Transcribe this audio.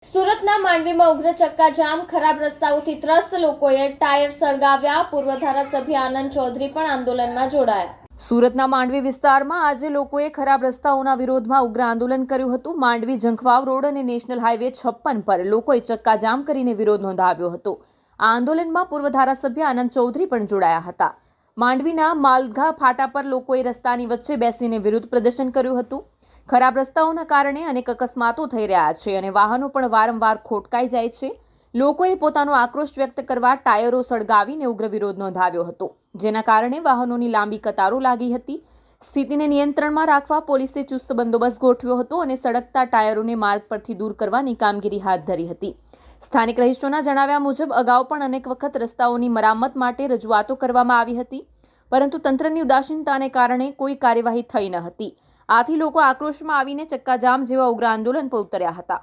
સુરતના માંડવીમાં ઉગ્ર ચક્કાજામ, ખરાબ રસ્તાઓથી ત્રસ્ત લોકોએ ટાયર સળગાવ્યા. પૂર્વ ધારાસભ્ય આનંદ ચૌધરી પણ આંદોલનમાં જોડાયા. સુરતના માંડવી વિસ્તારમાં આજે લોકોએ ખરાબ રસ્તાઓના વિરોધમાં ઉગ્ર આંદોલન કર્યું હતું. માંડવી ઝંખવાવ રોડ અને નેશનલ હાઈવે 56 પર લોકોએ ચક્કાજામ કરીને વિરોધ નોંધાવ્યો હતો. આ આંદોલનમાં પૂર્વ ધારાસભ્ય આનંદ ચૌધરી પણ જોડાયા હતા. માંડવીના માલઘા ફાટા પર લોકોએ રસ્તાની વચ્ચે બેસીને વિરોધ પ્રદર્શન કર્યું હતું. ખરાબ રસ્તાઓના કારણે અનેક અકસ્માતો થઈ રહ્યા છે અને વાહનો પણ વારંવાર ખોટકાઈ જાય છે. લોકોએ પોતાનો આક્રોશ વ્યક્ત કરવા ટાયરો સળગાવીને ઉગ્ર વિરોધ નોંધાવ્યો હતો, જેના કારણે વાહનોની લાંબી કતારો લાગી હતી. સ્થિતિને નિયંત્રણમાં રાખવા પોલીસે ચુસ્ત બંદોબસ્ત ગોઠવ્યો હતો અને સળગતા ટાયરોને માર્ગ પરથી દૂર કરવાની કામગીરી હાથ ધરી હતી. સ્થાનિક રહીશોના જણાવ્યા મુજબ અગાઉ પણ અનેક વખત રસ્તાઓની મરામત માટે રજૂઆતો કરવામાં આવી હતી, પરંતુ તંત્રની ઉદાસીનતાને કારણે કોઈ કાર્યવાહી થઈ ન હતી. આથી લોકો આક્રોશમાં આવીને ચક્કાજામ જેવા ઉગ્ર આંદોલન પર ઉતર્યા હતા.